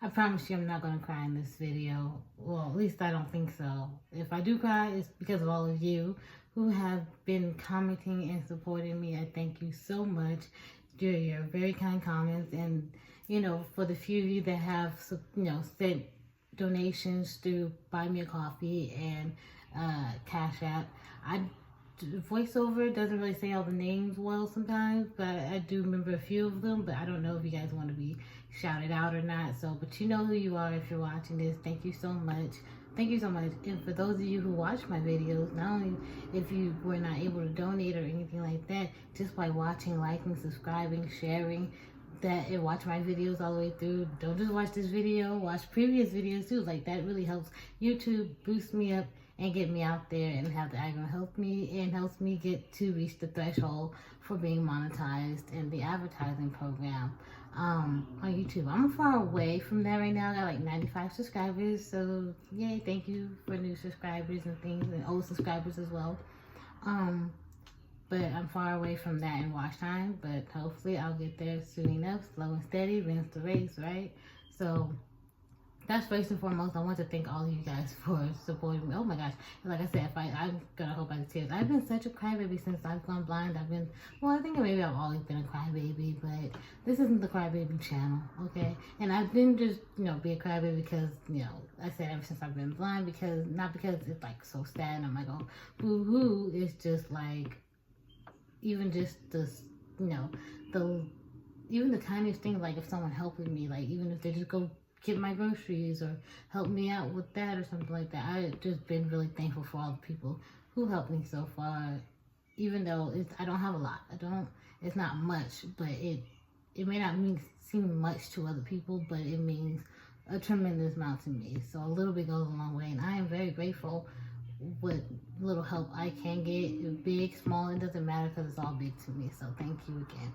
I promise you I'm not going to cry in this video. Well, at least I don't think so. If I do cry, it's because of all of you who have been commenting and supporting me. I thank you so much. Your very kind comments. And, for the few of you that have, sent donations through Buy Me a Coffee and Cash App. Voiceover doesn't really say all the names well sometimes, but I do remember a few of them, but I don't know if you guys want to be shouted out or not. So, but you know who you are if you're watching this. Thank you so much. Thank you so much. And for those of you who watch my videos, not only if you were not able to donate or anything like that, just by watching, liking, subscribing, sharing, and watch my videos all the way through. Don't just watch this video, watch previous videos too. Like, that really helps YouTube boost me up and get me out there and have the algorithm help me and helps me get to reach the threshold for being monetized in the advertising program on YouTube. I'm far away from that right now. I got like 95 subscribers, so yay, thank you for new subscribers and things, and old subscribers as well. But I'm far away from that in watch time, but hopefully I'll get there soon enough. Slow and steady wins the race, right? So that's first and foremost. I want to thank all of you guys for supporting me. Oh my gosh. Like I said, I'm gonna hold back the tears. I've been such a crybaby since I've gone blind. I think maybe I've always been a crybaby, but this isn't the crybaby channel, okay? And I've been just, be a crybaby because, I said ever since I've been blind, not because it's like so sad and I'm like, oh, boo-hoo. It's just like, even just this, even the tiniest thing, like if someone helping me, like even if they just go get my groceries or help me out with that or something like that. I've just been really thankful for all the people who helped me so far, even though I don't have a lot. It's not much, but it may not seem much to other people, but it means a tremendous amount to me. So a little bit goes a long way, and I am very grateful with little help I can get. Big, small, it doesn't matter because it's all big to me. So thank you again.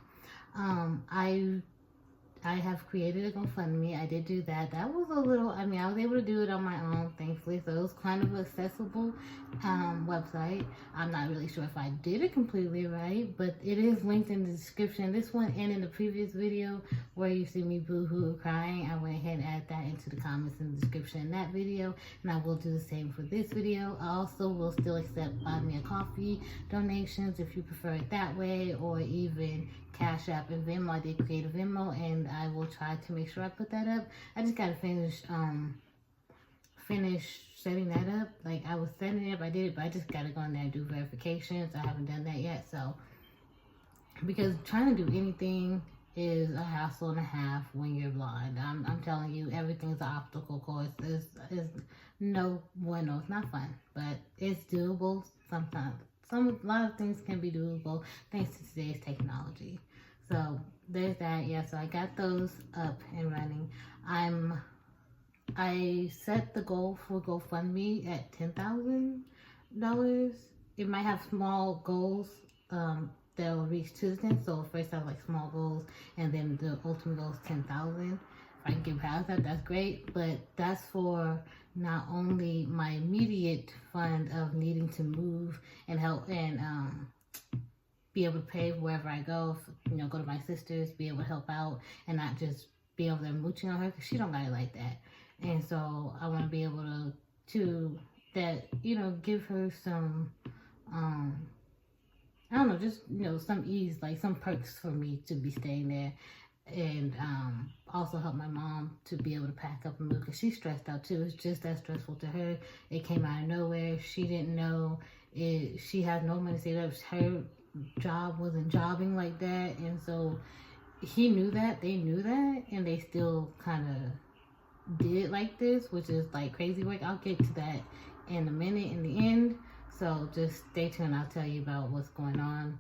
I have created a GoFundMe. I did do that. That was a little, I was able to do it on my own, thankfully. So it was kind of an accessible website. I'm not really sure if I did it completely right, but it is linked in the description. This one and in the previous video where you see me boo-hoo crying, I went ahead and added that into the comments in the description in that video. And I will do the same for this video. I also will still accept Buy Me a Coffee donations if you prefer it that way, or even Cash App and Venmo. I did create a Venmo, and I will try to make sure I put that up. I just gotta finish setting that up. Like, I was setting it up, I did it, but I just gotta go in there and do verifications. I haven't done that yet, so because trying to do anything is a hassle and a half when you're blind. I'm telling you, everything's an obstacle course. It's no bueno. It's not fun, but it's doable sometimes. A lot of things can be doable thanks to today's technology. So there's that. Yeah, so I got those up and running. I set the goal for GoFundMe at $10,000. It might have small goals that'll reach to the 10. So first I have like small goals, and then the ultimate goal is 10,000. If I can get past that, that's great. But that's for not only my immediate fund of needing to move and help and be able to pay wherever I go, go to my sister's, be able to help out and not just be over there mooching on her, because she don't got it like that. And so I want to be able to give her some, I don't know, just, some ease, like some perks for me to be staying there. And also help my mom to be able to pack up and move, because she's stressed out too. It's just that stressful to her. It came out of nowhere. She didn't know it. She has no money saved up. Her job wasn't jobbing like that, and so he knew that. They knew that, and they still kind of did like this, which is like crazy work. I'll get to that in a minute in the end. So just stay tuned. I'll tell you about what's going on,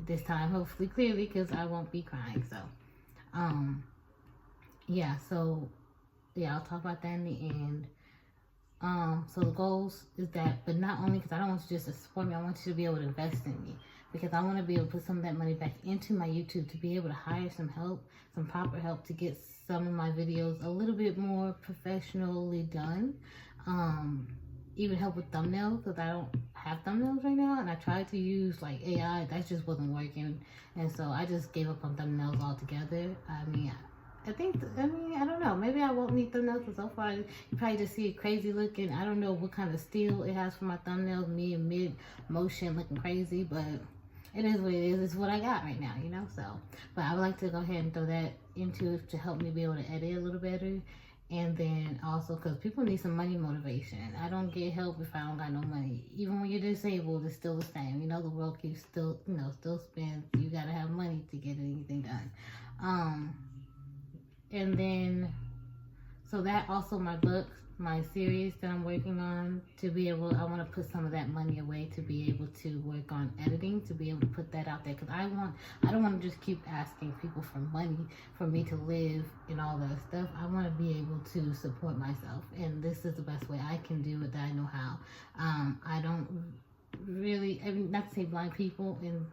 this time, hopefully clearly, because I won't be crying. So I'll talk about that in the end. So the goals is that, but not only because I don't want you just to support me, I want you to be able to invest in me, because I want to be able to put some of that money back into my YouTube to be able to hire some help, some proper help to get some of my videos a little bit more professionally done. Even help with thumbnails, because I don't have thumbnails right now, and I tried to use like AI, that just wasn't working, and so I just gave up on thumbnails altogether. I don't don't know. Maybe I won't need thumbnails, but so far you probably just see it crazy looking. I don't know what kind of steel it has for my thumbnails, me in mid motion looking crazy, but it is what it is. It's what I got right now, you know. So, but I would like to go ahead and throw that into it to help me be able to edit a little better. And then also, because people need some money motivation. I don't get help if I don't got no money. Even when you're disabled, it's still the same. You know, the world keeps still, you know, still spins. You gotta have money to get anything done. And then, so that also my books, my series that I'm working on, to be able, I want to put some of that money away to be able to work on editing, to be able to put that out there, because I don't want to just keep asking people for money for me to live and all that stuff. I want to be able to support myself, and this is the best way I can do it that I know how. I don't really, I mean, not to say blind people and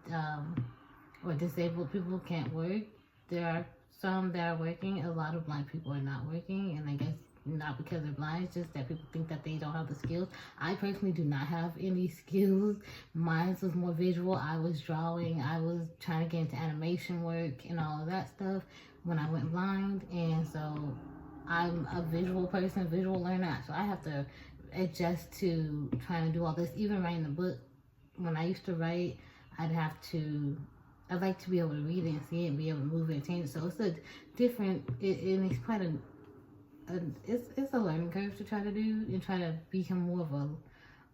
or disabled people can't work. There are some that are working. A lot of blind people are not working, and I guess not because they're blind, it's just that people think that they don't have the skills. I personally do not have any skills. Mine was more visual. I was drawing. I was trying to get into animation work and all of that stuff when I went blind, and so I'm a visual person, visual learner, so I have to adjust to trying to do all this. Even writing a book, when I used to write, I'd like to be able to read it and see it and be able to move it and change it. So it's a different, and it's quite it's a learning curve to try to do and try to become more of a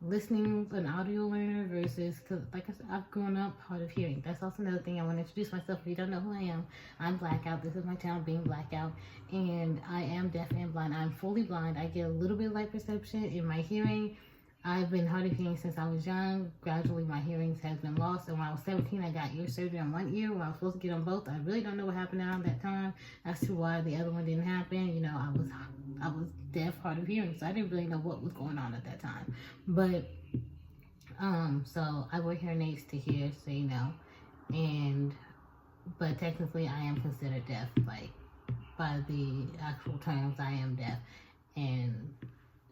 an audio learner versus, because like I said, I've grown up hard of hearing. That's also another thing I want to introduce myself. If you don't know who I am, I'm Blackout. This is my channel, being Blackout, and I am deaf and blind. I'm fully blind. I get a little bit of light perception in my hearing. I've been hard of hearing since I was young. Gradually, my hearing has been lost. And when I was 17, I got ear surgery on one ear when I was supposed to get on both. I really don't know what happened around that time as to why the other one didn't happen. You know, I was deaf, hard of hearing, so I didn't really know what was going on at that time. But so I wear hearing aids to hear, so you know, but technically I am considered deaf, like by the actual terms. I am deaf, and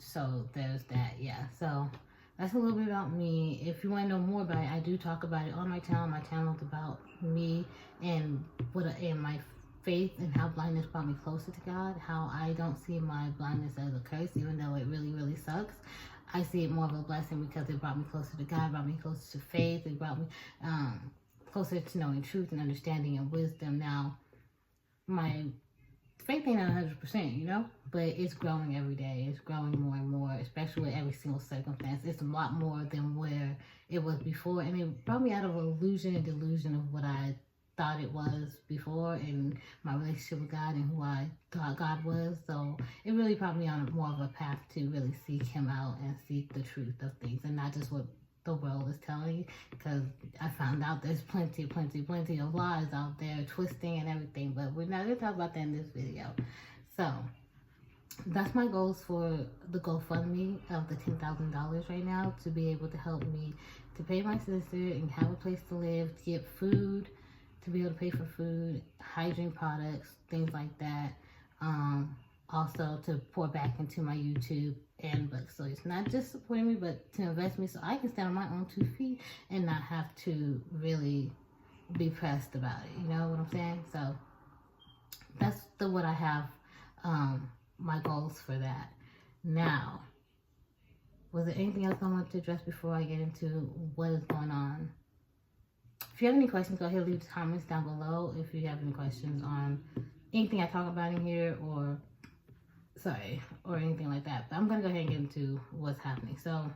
so there's that. Yeah, so that's a little bit about me. If you want to know more about it, I do talk about it on my channel. My channel is about me and my faith and how blindness brought me closer to God. How I don't see my blindness as a curse, even though it really, really sucks. I see it more of a blessing because it brought me closer to God, brought me closer to faith. It brought me closer to knowing truth and understanding and wisdom. Now, my faith ain't 100%, you know, but it's growing every day. It's growing more and more, especially with every single circumstance. It's a lot more than where it was before, and it brought me out of illusion and delusion of what I thought it was before, and my relationship with God and who I thought God was. So it really brought me on more of a path to really seek Him out and seek the truth of things, and not just what the world is telling you, because I found out there's plenty of lies out there, twisting and everything, but we're not going to talk about that in this video. So that's my goals for the GoFundMe of the $10,000 right now, to be able to help me to pay my sister and have a place to live, to get food, to be able to pay for food, hygiene products, things like that. Also to pour back into my YouTube and books. So it's not just supporting me, but to invest me so I can stand on my own 2 feet and not have to really be pressed about it. You know what I'm saying? So that's what I have, my goals for that. Now, was there anything else I want to address before I get into what is going on? If you have any questions, go ahead and leave the comments down below if you have any questions on anything I talk about in here, or anything like that. But I'm gonna go ahead and get into what's happening. So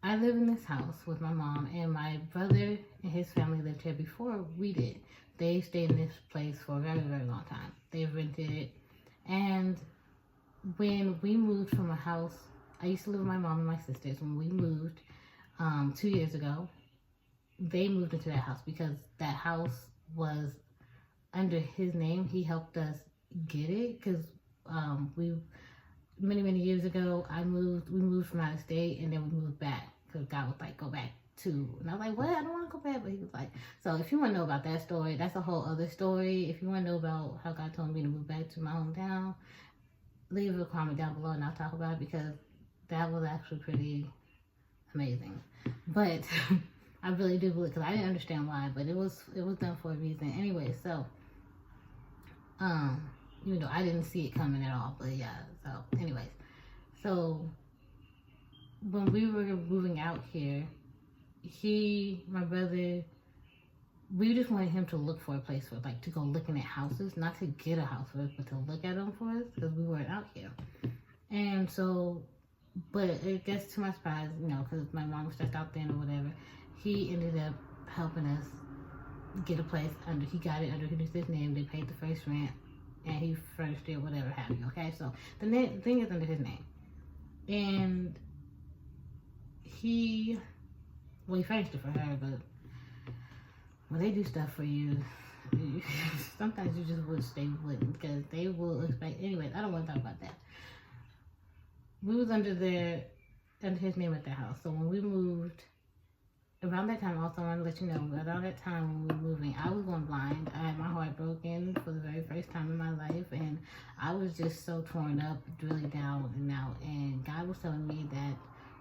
I live in this house with my mom, and my brother and his family lived here before we did. They stayed in this place for a very, very long time. They rented it, and when we moved from a house, I used to live with my mom and my sisters. When we moved 2 years ago, they moved into that house because that house was under his name. He helped us get it because many years ago, we moved from out of state, and then we moved back because God was like, go back to, and I was like, what? I don't want to go back. But he was like, so if you want to know about that story, that's a whole other story. If you want to know about how God told me to move back to my hometown, leave a comment down below and I'll talk about it, because that was actually pretty amazing. But I really do believe, because I didn't understand why, but it was done for a reason. Anyway, so even though I didn't see it coming at all. But yeah, so anyways, so when we were moving out here, my brother, we just wanted him to look for a place for, like, to go looking at houses, not to get a house for us, but to look at them for us, because we weren't out here. And so, but it gets to my surprise, because my mom was stressed out then or whatever, he ended up helping us get a place he got it under his name. They paid the first rent, and he furnished it, whatever have you, okay? So, the thing is under his name. And he furnished it for her, but when they do stuff for you, sometimes you just wish they wouldn't, because they will expect. Anyways, I don't want to talk about that. We was under his name at the house. So when we moved, around that time, also I want to let you know, around that time when we were moving, I was going blind. I had my heart broken for the very first time in my life, and I was just so torn up, really down and out. And God was telling me that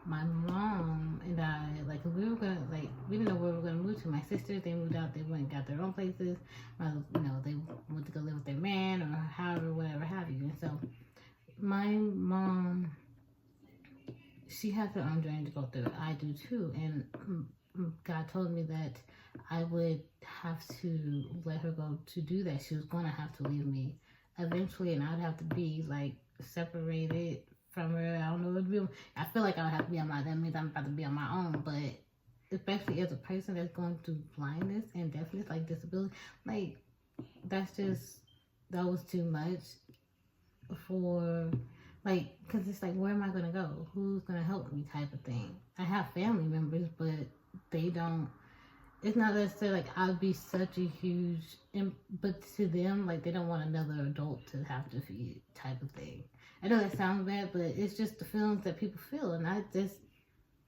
my mom and I, like, we were gonna, like, we didn't know where we were gonna move to. My sisters, they moved out, they went and got their own places. They went to go live with their man or however, whatever have you. And so my mom, she has her own journey to go through. I do too. And God told me that I would have to let her go to do that. She was going to have to leave me eventually, and I'd have to be, like, separated from her. I don't know. I feel like I would have to be on that means I'm about to be on my own. But especially as a person that's going through blindness and deafness, like disability, like, that was too much for, like, because it's like, where am I going to go? Who's going to help me type of thing? I have family members, but they don't, it's not necessarily like I'd be such a huge, but to them, like, they don't want another adult to have to feed type of thing. I know that sounds bad, but it's just the feelings that people feel, and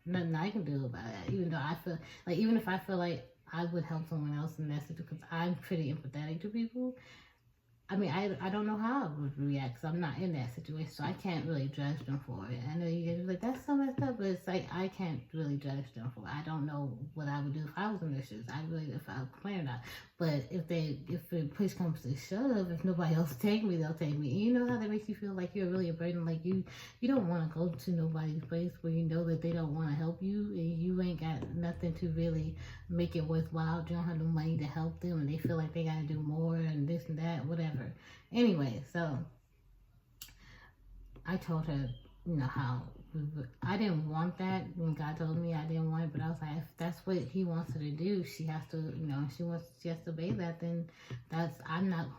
nothing I can do about it. Even though I feel, like, even if I feel like I would help someone else in that situation, because I'm pretty empathetic to people, I mean, I don't know how I would react, because I'm not in that situation, so I can't really judge them for it. I know you guys are like, that's so messed up, but it's like, I can't really judge them for it. I don't know what I would do if I was in their shoes. If I would complain or not. But if the push comes to shove, if nobody else take me, they'll take me. And you know how that makes you feel like you're really a burden, like you don't want to go to nobody's place where you know that they don't want to help you, and you ain't got nothing to really make it worthwhile. You don't have no money to help them, and they feel like they got to do more and this and that, whatever. Anyway, so I told her, how I didn't want that when God told me I didn't want it, but I was like, if that's what He wants her to do, she has to, she has to obey that. Then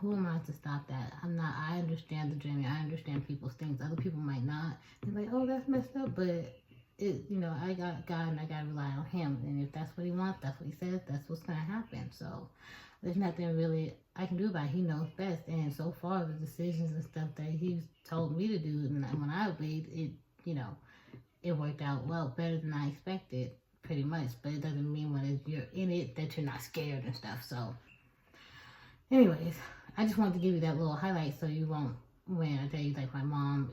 who am I to stop that? I understand the journey. I understand people's things. Other people might not. They're like, oh, that's messed up, but I got God and I got to rely on Him. And if that's what He wants, that's what He says, that's what's going to happen. So there's nothing really I can do about it. He knows best. And so far, the decisions and stuff that He's told me to do, and when I obeyed it, it worked out well, better than I expected, pretty much. But it doesn't mean when you're in it that you're not scared and stuff. So anyways, I just wanted to give you that little highlight so you won't, when I tell you, like, my mom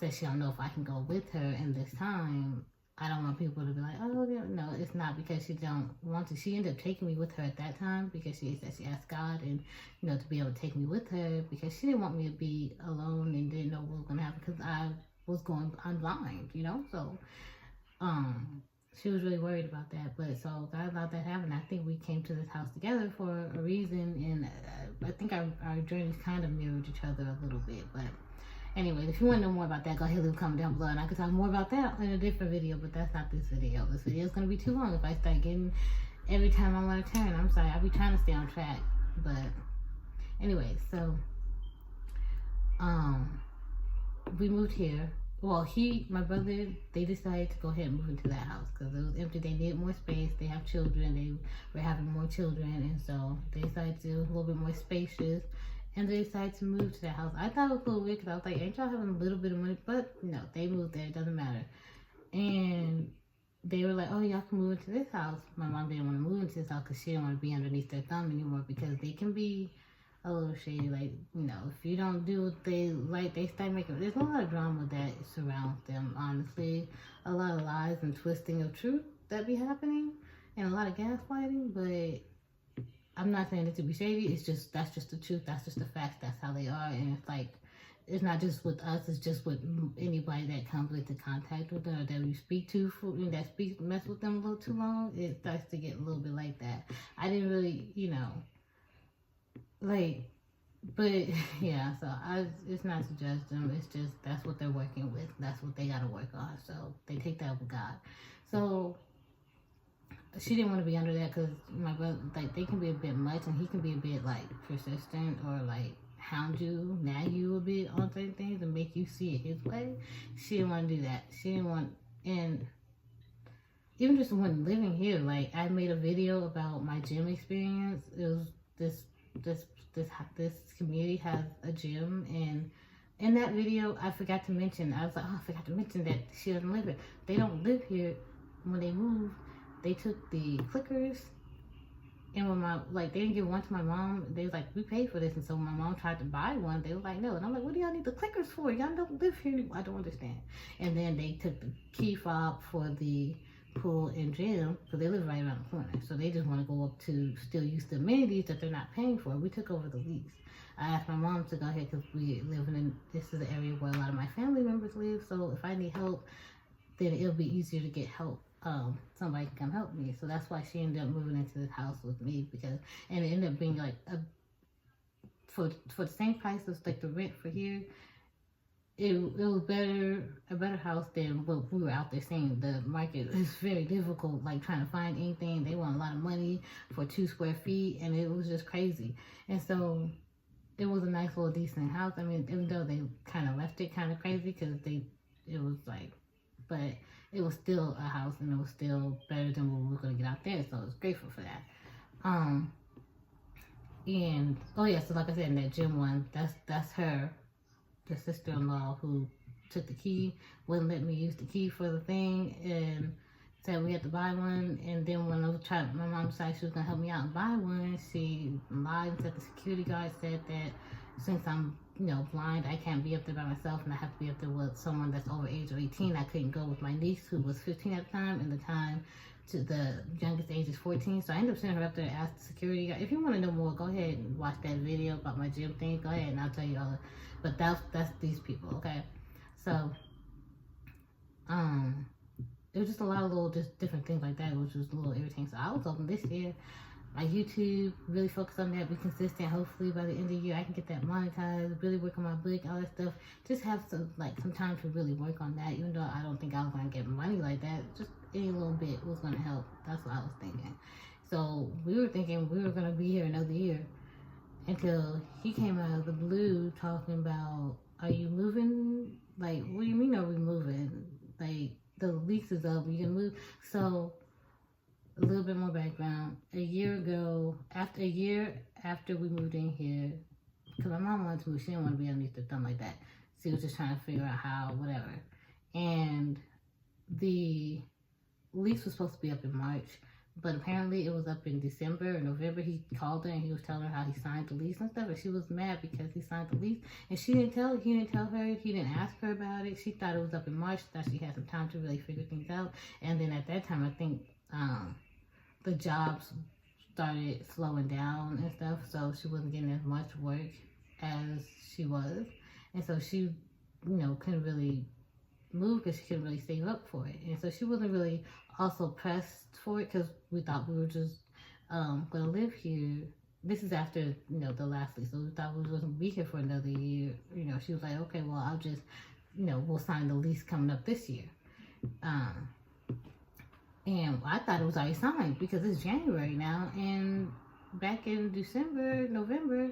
says she don't know if I can go with her in this time. I don't want people to be like, oh, no, it's not because she don't want to. She ended up taking me with her at that time because she said she asked God and, to be able to take me with her, because she didn't want me to be alone and didn't know what was going to happen, because I'm blind, so, she was really worried about that. But so God allowed that happen. I think we came to this house together for a reason, and I think our journeys kind of mirrored each other a little bit. But anyways, if you want to know more about that, go ahead and leave a comment down below, and I can talk more about that in a different video, but that's not this video. This video is going to be too long if I start getting every time I want to turn. I'm sorry, I'll be trying to stay on track. But anyways, so we moved here. Well, my brother, they decided to go ahead and move into that house because it was empty. They needed more space. They have children. They were having more children, and so they decided to do a little bit more spacious. And they decided to move to that house. I thought it was a little weird because I was like, ain't y'all having a little bit of money? But no, they moved there. It doesn't matter. And they were like, oh, y'all can move into this house. My mom didn't want to move into this house because she didn't want to be underneath their thumb anymore, because they can be a little shady. Like, if you don't do what they like, they start making, there's a lot of drama that surrounds them, honestly. A lot of lies and twisting of truth that be happening, and a lot of gaslighting. But I'm not saying it to be shady. It's just, that's just the truth. That's just the facts. That's how they are. And it's like, it's not just with us. It's just with anybody that comes into contact with them or that we speak to, mess with them a little too long. It starts to get a little bit like that. I didn't really, like, but yeah. So it's not to judge them. It's just that's what they're working with. That's what they got to work on. So they take that with God. So she didn't want to be under that because my brother, like, they can be a bit much, and he can be a bit like persistent or like hound you, nag you a bit on certain things and make you see it his way. She didn't want to do that. She didn't want, and even just when living here, like, I made a video about my gym experience. It was this community has a gym, and in that video, I forgot to mention. I was like, oh, I forgot to mention that she doesn't live here. They don't live here. When they moved, they took the clickers, and when they didn't give one to my mom. They was like, we paid for this, and so when my mom tried to buy one, they was like, no. And I'm like, what do y'all need the clickers for? Y'all don't live here anymore. I don't understand. And then they took the key fob for the pool and gym because they live right around the corner. So they just want to go up to still use the amenities that they're not paying for. We took over the lease. I asked my mom to go ahead because we live this is the area where a lot of my family members live. So if I need help, then it'll be easier to get help. Somebody can come help me. So that's why she ended up moving into the house with me, and it ended up being like for the same price as like the rent for here. It was a better house than what we were out there seeing. The market is very difficult, like trying to find anything. They want a lot of money for 2 square feet, and it was just crazy. And so it was a nice little decent house. I mean, even though they kind of left it kind of crazy because it was like, but it was still a house, and it was still better than what we were going to get out there. So I was grateful for that. And oh yeah, so like I said, in that gym one, that's her, the sister-in-law who took the key, wouldn't let me use the key for the thing, and said we had to buy one. And then when my mom decided she was gonna help me out and buy one, she lied and said the security guard said that since I'm blind, I can't be up there by myself, and I have to be up there with someone that's over age of 18. I couldn't go with my niece who was 15 at the time, and the time to the youngest age is 14. So I ended up sending her up there and asked the security guard. If you want to know more, go ahead and watch that video about my gym thing. Go ahead and I'll tell you all. But that's these people, okay? So it was just a lot of little just different things like that, which was a little irritating. So I was hoping this year, my YouTube, really focus on that, be consistent. Hopefully by the end of the year I can get that monetized, really work on my book, all that stuff. Just have some time to really work on that, even though I don't think I was gonna get money like that. Just any little bit was gonna help. That's what I was thinking. So we were thinking we were gonna be here another year until he came out of the blue talking about, are you moving? Like, what do you mean are we moving? Like, the lease is up, you can move. So a little bit more background. A year after we moved in here, because my mom wanted to move, she didn't want to be underneath the thumb like that. She was just trying to figure out how, whatever. And the lease was supposed to be up in March, but apparently it was up in December or November. He called her and he was telling her how he signed the lease and stuff, and she was mad because he signed the lease, and he didn't tell her, he didn't ask her about it. She thought it was up in March, thought she had some time to really figure things out. And then at that time, I think the jobs started slowing down and stuff, so she wasn't getting as much work as she was, and so she couldn't really move because she couldn't really save up for it. And so she wasn't really also pressed for it because we thought we were just gonna live here. This is after the last lease, so we thought we was gonna be here for another year. She was like, okay, well, I'll just we'll sign the lease coming up this year. And I thought it was already signed because it's January now, and back in December, November,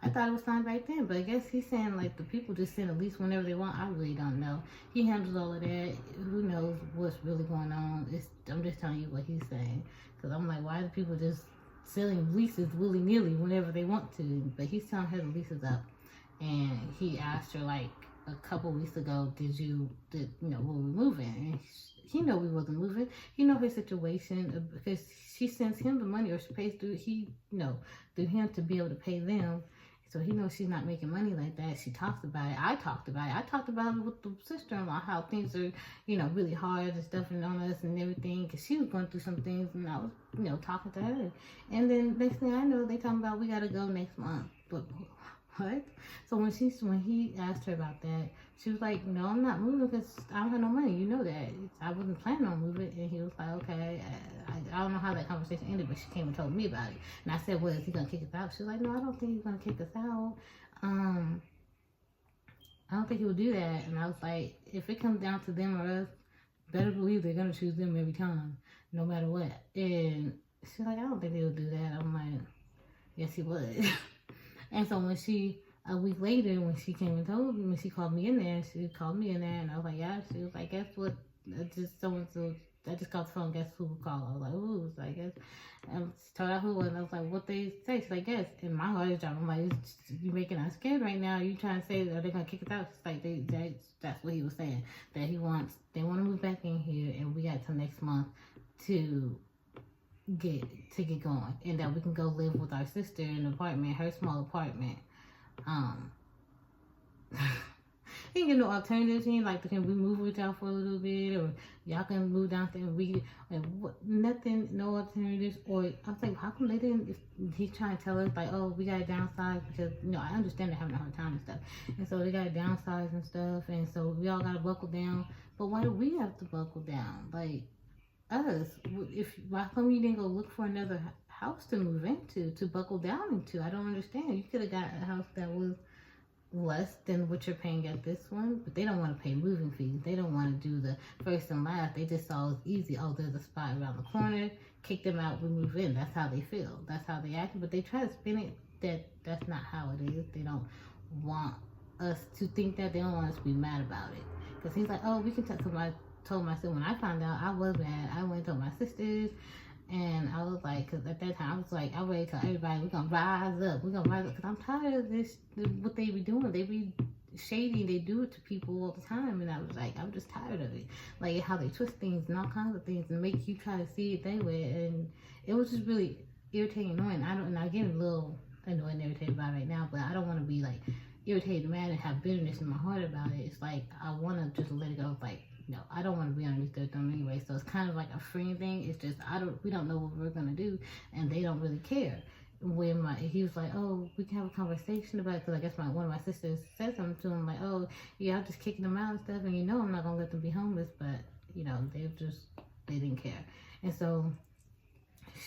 I thought it was signed back then. But I guess he's saying like the people just send a lease whenever they want. I really don't know. He handles all of that. Who knows what's really going on? I'm just telling you what he's saying, because I'm like, why are the people just selling leases willy-nilly whenever they want to? But he's telling her the lease is up, and he asked her like a couple weeks ago, were we moving? And he know we wasn't moving. He know her situation because she sends him the money, or she pays through him to be able to pay them. So he knows she's not making money like that. She talks about it. I talked about it. I talked about it with the sister-in-law, how things are, really hard and stuff and on us and everything. Because she was going through some things and I was, talking to her. And then next thing I know, they talking about we got to go next month. But what? So when he asked her about that, she was like, no, I'm not moving because I don't have no money. You know that. I wasn't planning on moving. And he was like, okay. I don't know how that conversation ended, but she came and told me about it. And I said, well, is he going to kick us out? She was like, no, I don't think he's going to kick us out. I don't think he will do that. And I was like, if it comes down to them or us, better believe they're going to choose them every time, no matter what. And she's like, I don't think they would do that. I'm like, yes, he would. And so a week later, when she came and told me, when she called me in there, and I was like, yeah. She was like, guess what? I just called the phone, guess who called? I was like, ooh, so I guess. And she told out who it was, and I was like, what they say? She's like, yes. And my heart is dropping. I'm like, you making us scared right now. You trying to say, are they going to kick us out? She's like, that's what he was saying. That they want to move back in here, and we got till next month to get going, and that we can go live with our sister in an apartment, her small apartment. He can get no alternatives. He like, can we move with y'all for a little bit, or y'all can move downstairs and nothing, no alternatives. Or I was like, how come they didn't? He's trying to tell us like, oh, we gotta downsize because I understand they're having a hard time and stuff, and so they gotta downsize and stuff, and so we all gotta buckle down. But why do we have to buckle down? Like us, why come you didn't go look for another house to move into, to buckle down into? I don't understand. You could have got a house that was less than what you're paying at this one, but they don't want to pay moving fees. They don't want to do the first and last. They just saw it's easy. Oh, there's a spot around the corner. Kick them out. We move in. That's how they feel. That's how they act. But they try to spin it that's not how it is. They don't want us to think that. They don't want us to be mad about it. Because he's like, oh, we can talk. Because I told my sister when I found out, I was mad. I went and told my sisters. And I was like, because at that time, I was like, I ready to tell everybody, we're going to rise up. Because I'm tired of this, what they be doing. They be shady. They do it to people all the time. And I was like, I'm just tired of it. Like, how they twist things and all kinds of things and make you try to see it their way. And it was just really irritating and annoying. And I get a little annoyed and irritated about it right now, but I don't want to be, like, irritated, mad, and have bitterness in my heart about it. It's like, I want to just let it go. Like, no, I don't want to be underneath their thumb anyway. So it's kind of like a freeing thing. It's just we don't know what we're gonna do, and they don't really care. When he was like, oh, we can have a conversation about it, because I guess one of my sisters said something to him like, oh, yeah, I'm just kicking them out and stuff, and I'm not gonna let them be homeless, but they didn't care. And so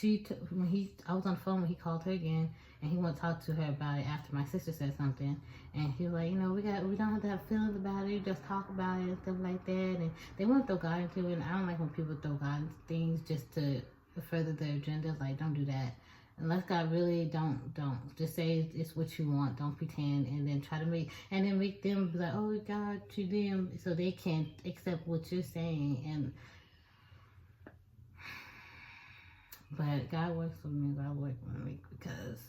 I was on the phone when he called her again, and he wanted to talk to her about it after my sister said something. And he was like, we don't have to have feelings about it, just talk about it and stuff like that. And they want to throw God into it, and I don't like when people throw God into things just to further their agendas. Like, don't do that. Unless God really don't just say it's what you want. Don't pretend, and then try to make them be like, oh, God, to them, so they can't accept what you're saying. But God works for me. God works for me because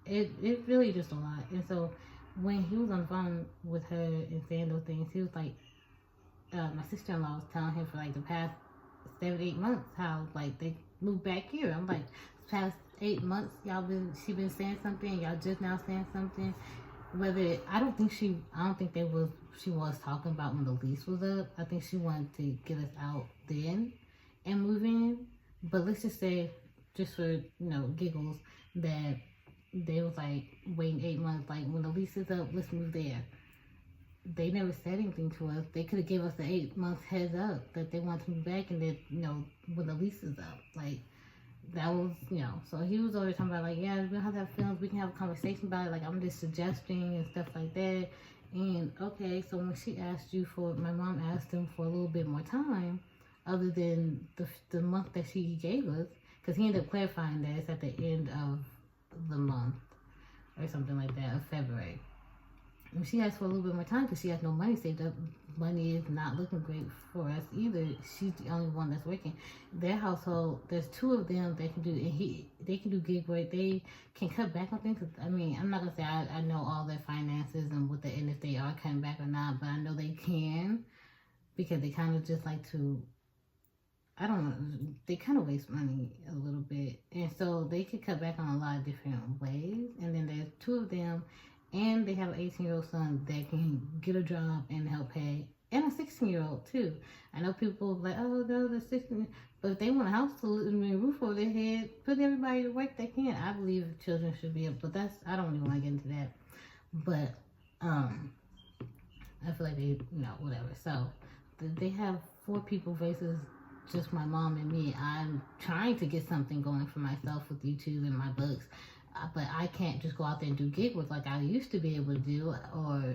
it really just a lot. And so when he was on the phone with her and saying those things, he was like, my sister-in-law was telling him for like the past 7-8 months how like they moved back here. I'm like, past 8 months she been saying something, y'all just now saying something. I don't think she was talking about when the lease was up. I think she wanted to get us out then and move in. But let's just say, just for giggles, that they was like waiting 8 months, like when the lease is up, let's move there. They never said anything to us. They could have gave us the 8 months heads up that they want to move back, and that when the lease is up, like that was So he was always talking about like, yeah, we don't have to have feelings. We can have a conversation about it. Like, I'm just suggesting and stuff like that. And okay, so when my mom asked him for a little bit more time, other than the month that she gave us, because he ended up clarifying that it's at the end of the month or something like that, of February. And she asked for a little bit more time because she has no money saved up. Money is not looking great for us either. She's the only one that's working. Their household, there's 2 of them that can do, and they can do gig work. They can cut back on things. I mean, I'm not gonna say I know all their finances and and if they are cutting back or not, but I know they can, because they kind of just like to I don't know, they kind of waste money a little bit. And so they could cut back on a lot of different ways. And then there's two of them, and they have an 18-year-old son that can get a job and help pay, and a 16-year-old too. I know people like, oh, no, the 16, but if they want a house to live in, a roof over their head, put everybody to work they can. I believe children should be able, but I don't even want to get into that. But, I feel like they, whatever. So, they have 4 people versus just my mom and me. I'm trying to get something going for myself with YouTube and my books, but I can't just go out there and do gig work like I used to be able to do, or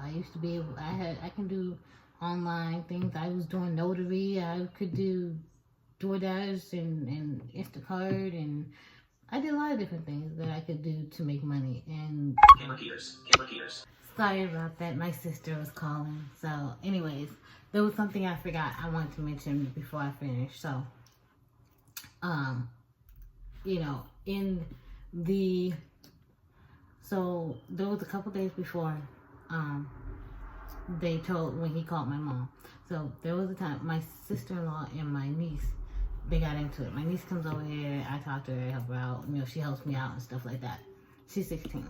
I used to be able. I can do online things. I was doing notary. I could do DoorDash and Instacart, and I did a lot of different things that I could do to make money. And camera gears. Sorry about that. My sister was calling. So, anyways, there was something I forgot I wanted to mention before I finish. So, so there was a couple days before, when he called my mom. So there was a time my sister-in-law and my niece, they got into it. My niece comes over here, I talk to her, help her out. She helps me out and stuff like that. She's 16.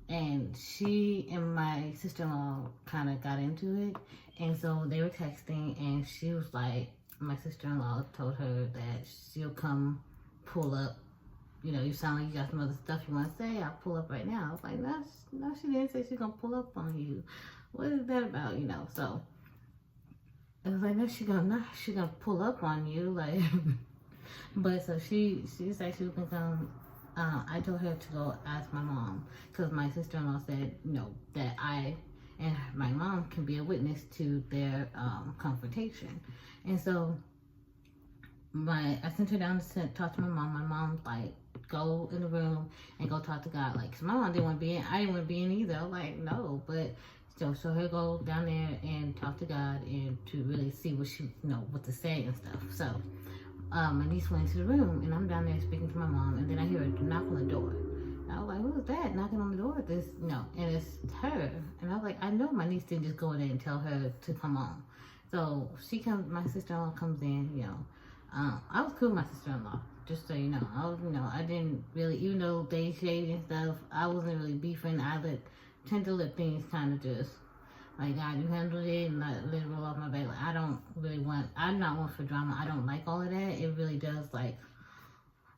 And she and my sister-in-law kind of got into it. And so they were texting, and she was like, my sister-in-law told her that she'll come pull up. You sound like you got some other stuff you want to say. I'll pull up right now. I was like, no, she didn't say she's going to pull up on you. What is that about, So I was like, no, she's gonna pull up on you. Like, but so she said she was going to come. I told her to go ask my mom, because my sister-in-law said, that I and my mom can be a witness to their confrontation. And so I sent her down to talk to my mom. My mom's like, go in the room and go talk to God. Like, cause my mom didn't want to be in. I didn't want to be in either. I was like, no. But so her go down there and talk to God and to really see what she, what to say and stuff. So my niece went into the room, and I'm down there speaking to my mom, and then I hear a knock on the door. I was like, who is that knocking on the door? And it's her. And I was like, I know my niece didn't just go in there and tell her to come on. So she comes, my sister-in-law comes in, I was cool with my sister-in-law, just so you know. I didn't really, even though they shaded and stuff, I wasn't really beefing. I tend to let things kind of just, like, God, you handled it and let it roll off my back. Like, I'm not one for drama. I don't like all of that. It really does, like,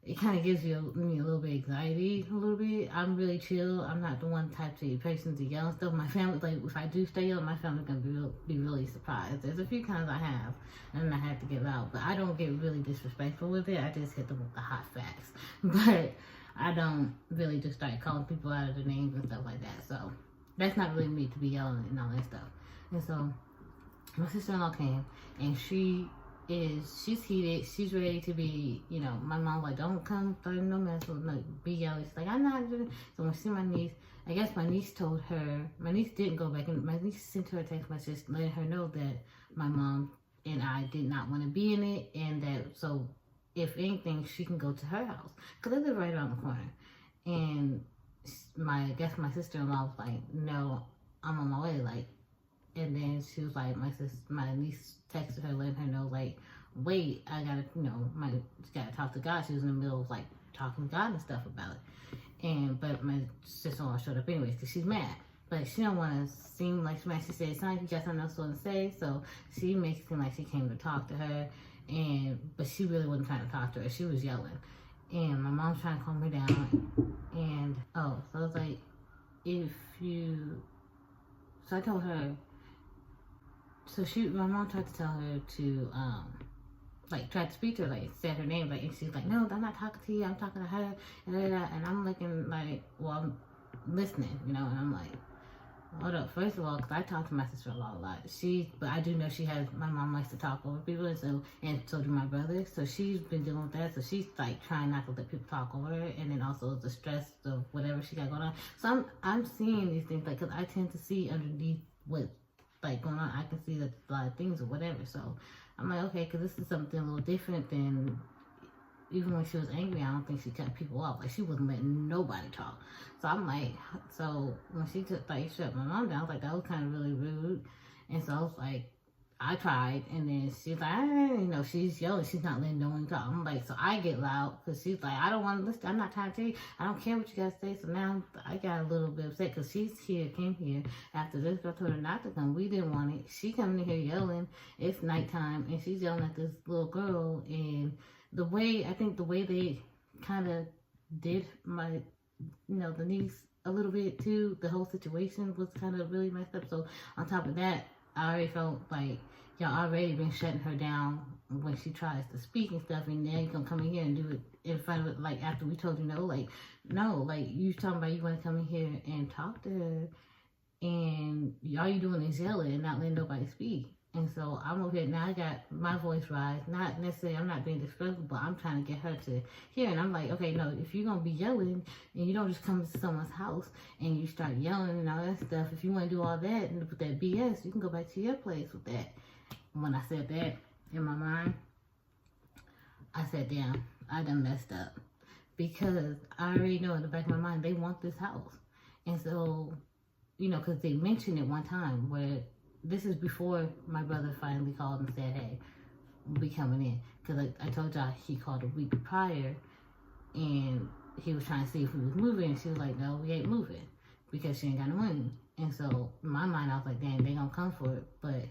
it kind of gives me a little bit of anxiety, a little bit. I'm really chill. I'm not the one type of person to yell and stuff. My family, like, if I do stay yelling, my family's going to be really surprised. There's a few times I have, and I have to give out, but I don't get really disrespectful with it. I just hit them with the hot facts. But I don't really just start calling people out of their names and stuff like that. So that's not really me to be yelling and all that stuff. And so my sister-in-law came, and she's heated. She's ready to be, my mom like, don't come starting no mess with be yelling. She's like, I'm not doing. So when she see my niece, I guess my niece told her, my niece didn't go back, and my niece sent her a text message letting her know that my mom and I did not want to be in it, and that, so if anything, she can go to her house, because they live right around the corner. And I guess my sister-in-law was like, no, I'm on my way, like. And then she was like, my niece texted her, letting her know, like, wait, I gotta, gotta talk to God. She was in the middle of, like, talking to God and stuff about it. But my sister-in-law showed up anyways, because she's mad. But she don't want to seem like she's mad. She said, it's not like you got something else to say. So she makes it seem like she came to talk to her. But she really wasn't trying to talk to her. She was yelling. And my mom's trying to calm her down. And, so I was like, so I told her, my mom tried to tell her to, tried to speak to her, like, said her name, like, and she's like, no, I'm not talking to you, I'm talking to her, and I'm looking like, well, I'm listening, and I'm like, hold up, first of all, because I talk to my sister-in-law a lot, but I do know my mom likes to talk over people, and so do my brother, so she's been dealing with that, so she's, like, trying not to let people talk over her, and then also the stress of whatever she got going on, so I'm seeing these things, like, because I tend to see underneath what, like, going on, I can see that a lot of things or whatever, so I'm like, okay, because this is something a little different than, even when she was angry, I don't think she cut people off, like, she wasn't letting nobody talk, so I'm like, so when she shut my mom down, I was like, that was kind of really rude, and so I was like, I tried, and then she's like, she's yelling, she's not letting no one talk. I'm like, so I get loud, because she's like, I don't want to listen, I'm not trying to tell you, I don't care what you guys say. So now I got a little bit upset, because came here after this girl told her not to come. We didn't want it. She coming in here yelling, it's nighttime, and she's yelling at this little girl, and the way they kind of did my, the niece a little bit too, the whole situation was kind of really messed up. So on top of that, I already felt like y'all already been shutting her down when she tries to speak and stuff, and now you gonna come in here and do it in front of it, like after we told you no, you talking about you want to come in here and talk to her, and all you doing is yelling and not letting nobody speak. And so I'm over here now. I got my voice rise. Not necessarily, I'm not being disrespectful, but I'm trying to get her to hear. And I'm like, okay, no, if you're gonna be yelling and you don't just come to someone's house and you start yelling and all that stuff, if you want to do all that and with that BS, you can go back to your place with that. When I said that in my mind, I said, damn, I done messed up, because I already know in the back of my mind they want this house. And so, because they mentioned it one time where. This is before my brother finally called and said, hey, we'll be coming in. Because I told y'all he called a week prior, and he was trying to see if we was moving. And she was like, no, we ain't moving, because she ain't got no money. And so in my mind, I was like, dang, they gonna come for it. But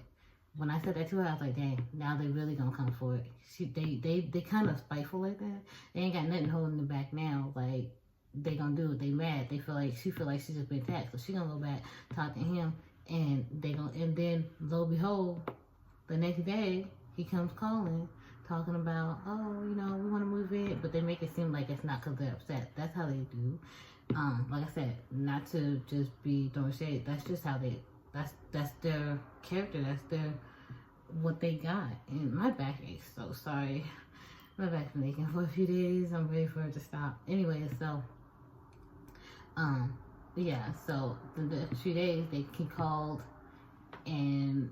when I said that to her, I was like, dang, now they really gonna come for it. They kind of spiteful like that. They ain't got nothing holding them back now. Like, they gonna do it. They mad. She feel like she's just been attacked. So she gonna go back, talk to him. And then lo and behold, the next day he comes calling, talking about, oh, we want to move in, but they make it seem like it's not because they're upset. That's how they do. Like I said, not to just be throwing shade. That's just how that's their character. That's what they got. And my back aches, so sorry. My back's been aching for a few days. I'm ready for it to stop. Anyway, so yeah, so the 2 days he called, and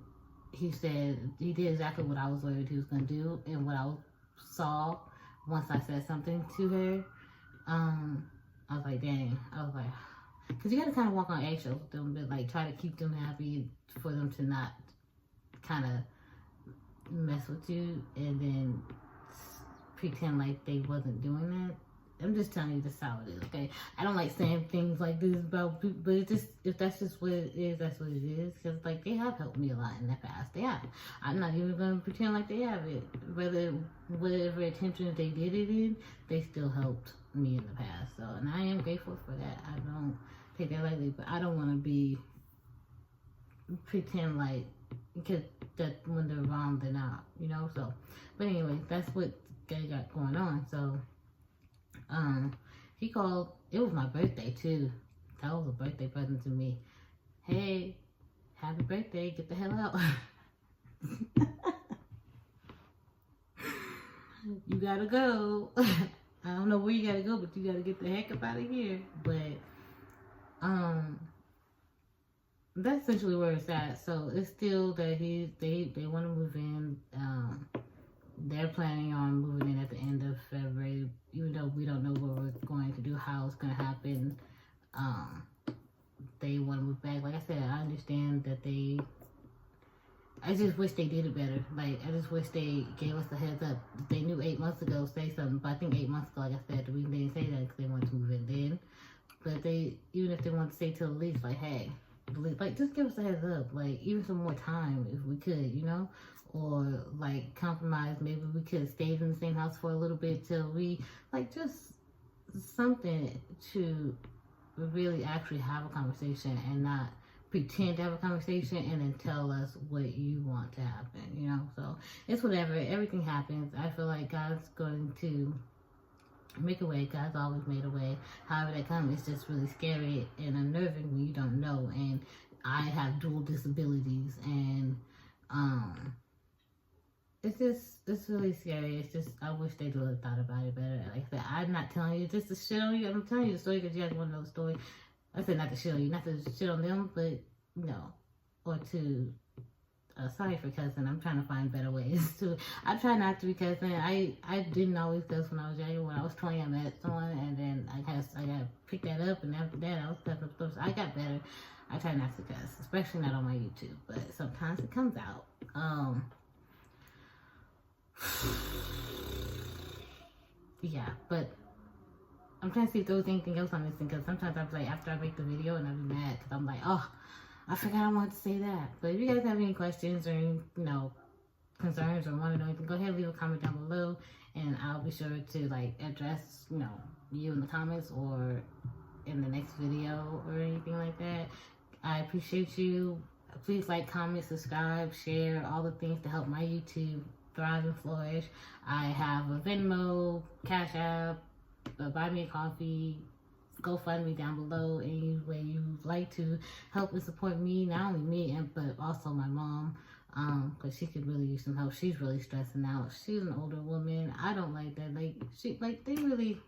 he said he did exactly what I was worried he was going to do, and what I saw once I said something to her. I was like, dang. I was like, because you got to kind of walk on eggshells with them, but like try to keep them happy for them to not kind of mess with you and then pretend like they wasn't doing that. I'm just telling you this how it is, okay? I don't like saying things like this about people, but it's just, if that's just what it is, that's what it is. Because, like, they have helped me a lot in the past. They have. I'm not even going to pretend like they haven't. Whatever attention they did it in, they still helped me in the past. So, and I am grateful for that. I don't take that lightly, but I don't want to pretend like, because that when they're wrong, they're not, So, but anyway, that's what they got going on. So, he called. It was my birthday too. That was a birthday present to me. Hey, happy birthday, get the hell out. You gotta go. I don't know where you gotta go, but you gotta get the heck up out of here. But that's essentially where it's at. So it's still that they want to move in. They're planning on moving in at the end of February, even though we don't know what we're going to do, how it's going to happen. They want to move back. Like I said, I understand that I just wish they did it better. Like, I just wish they gave us a heads up. If they knew 8 months ago, say something. But I think 8 months ago, like I said, the reason they didn't say that because they wanted to move in then. But even if they want to say till the least, like, hey, like, just give us a heads up. Like, even some more time if we could, Or, like, compromise. Maybe we could have stayed in the same house for a little bit till we, like, just something to really actually have a conversation and not pretend to have a conversation and then tell us what you want to happen, So, it's whatever. Everything happens. I feel like God's going to make a way. God's always made a way. However that comes, it's just really scary and unnerving when you don't know. And I have dual disabilities, and, it's really scary. It's just, I wish they'd have thought about it better. Like I said, I'm not telling you just to shit on you. I'm telling you the story because you guys want to know the story. I said not to shit on you, not to shit on them, but, or to, sorry for cussing. I'm trying to find better ways to, I try not to be cussing. I didn't always cuss when I was younger. When I was 20, I met someone, and then I got to pick that up, and after that, I was cussing stuff. So I got better. I try not to cuss, especially not on my YouTube, but sometimes it comes out. Yeah, but I'm trying to see if there was anything else I'm missing, because sometimes I'm like, after I make the video and I'm mad because I'm like, oh, I forgot I wanted to say that. But if you guys have any questions or any, concerns or want to know anything, go ahead and leave a comment down below, and I'll be sure to like address, you in the comments or in the next video or anything like that. I appreciate you. Please like, comment, subscribe, share, all the things to help my YouTube thrive and flourish. I have a Venmo, Cash App, Buy Me a Coffee, GoFundMe down below. Any way you like to help and support me, not only me, but also my mom, because she could really use some help. She's really stressing out. She's an older woman. I don't like that. They really,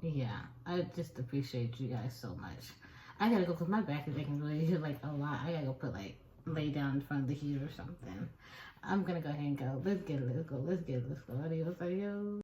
yeah, I just appreciate you guys so much. I gotta go because my back is aching really like a lot. I gotta go lay down in front of the heater or something. I'm gonna go ahead and go. Let's go. Adios.